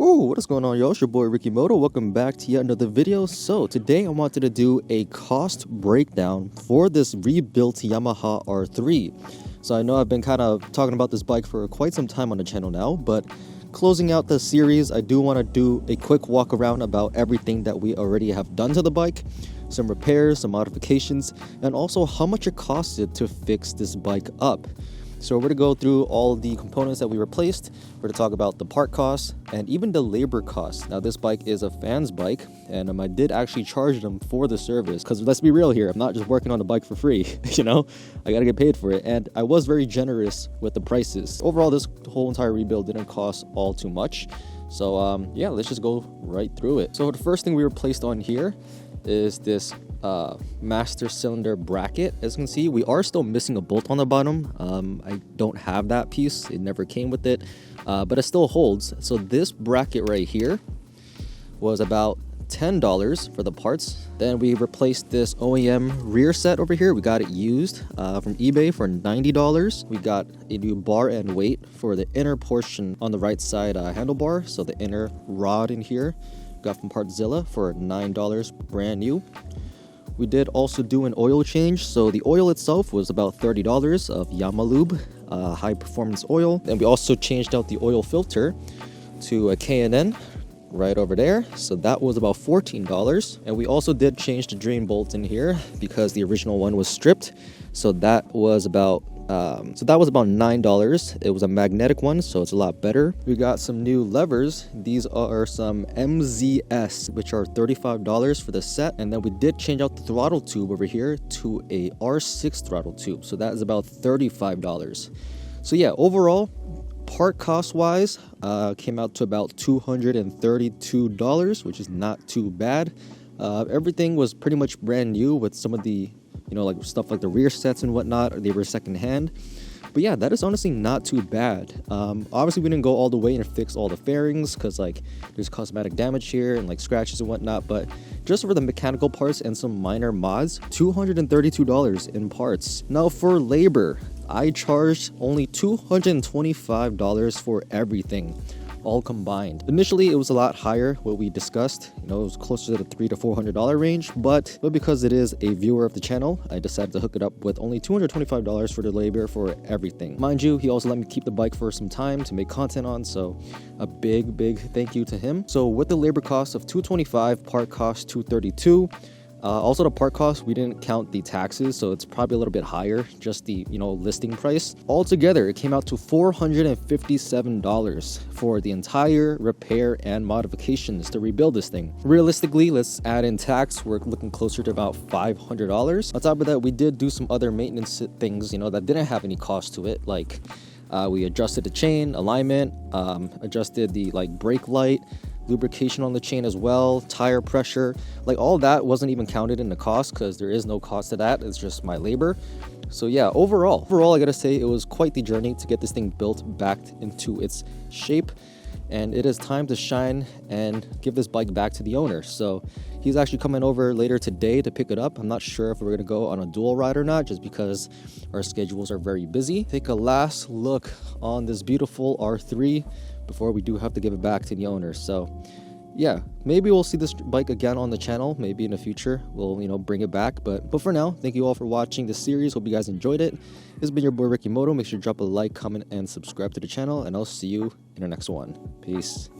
Oh, what is going on, y'all? It's your boy RickyMoto. Welcome back to yet another video. So today I wanted to do a cost breakdown for this rebuilt Yamaha R3. So I know I've been kind of talking about this bike for quite some time on the channel now, but closing out the series, I do want to do a quick walk around about everything that we already have done to the bike, some repairs, some modifications, and also how much it costed to fix this bike up. So we're going to go through all the components that we replaced. We're going to talk about the part costs and even the labor costs. Now this bike is a fan's bike, and I did actually charge them for the service because let's be real here, I'm not just working on the bike for free, you know, I got to get paid for it. And I was very generous with the prices. Overall, this whole entire rebuild didn't cost all too much. So yeah, let's just go right through it. So the first thing we replaced on here is this master cylinder bracket. As you can see, we are still missing a bolt on the bottom. I don't have that piece, it never came with it, but it still holds. So this bracket right here was about $10 for the parts. Then we replaced this OEM rear set over here. We got it used from eBay for $90. We got a new bar and weight for the inner portion on the right side handlebar, so the inner rod in here. Got from Partzilla for $9 brand new. We did also do an oil change, so the oil itself was about $30 of Yamalube high performance oil. And we also changed out the oil filter to a K&N right over there, so that was about $14. And we also did change the drain bolt in here because the original one was stripped, so that was about $9. It was a magnetic one, so it's a lot better. We got some new levers. These are some MZS, which are $35 for the set. And then we did change out the throttle tube over here to a R6 throttle tube, so that is about $35. So yeah, overall, part cost wise, came out to about $232, which is not too bad. Everything was pretty much brand new with some of the, you know, like stuff like the rear sets and whatnot, they were secondhand. But yeah, that is honestly not too bad. Obviously we didn't go all the way and fix all the fairings because like there's cosmetic damage here and like scratches and whatnot, but just for the mechanical parts and some minor mods, $232 in parts. Now for labor, I charged only $225 for everything, all combined. Initially it was a lot higher, what we discussed, you know, it was closer to the $300 to $400 range, but because it is a viewer of the channel, I decided to hook it up with only $225 for the labor for everything. Mind you, he also let me keep the bike for some time to make content on, so a big thank you to him. So with the labor cost of $225, part cost $232. Also the part cost, we didn't count the taxes, so it's probably a little bit higher, just the, you know, listing price. Altogether, it came out to $457 for the entire repair and modifications to rebuild this thing. Realistically, let's add in tax, we're looking closer to about $500. On top of that, we did do some other maintenance things, you know, that didn't have any cost to it, like we adjusted the chain alignment, adjusted the like brake light, lubrication on the chain as well, tire pressure, like all that wasn't even counted in the cost because there is no cost to that, it's just my labor. So yeah, overall I gotta say it was quite the journey to get this thing built back into its shape, and it is time to shine and give this bike back to the owner. So he's actually coming over later today to pick it up. I'm not sure if we're gonna go on a dual ride or not, just because our schedules are very busy. Take a last look on this beautiful R3 before we do have to give it back to the owner. So yeah, maybe we'll see this bike again on the channel, maybe in the future we'll, you know, bring it back, but for now, thank you all for watching this series. Hope you guys enjoyed it. This has been your boy RickyMoto. Make sure to drop a like, comment, and subscribe to the channel, and I'll see you in the next one. Peace.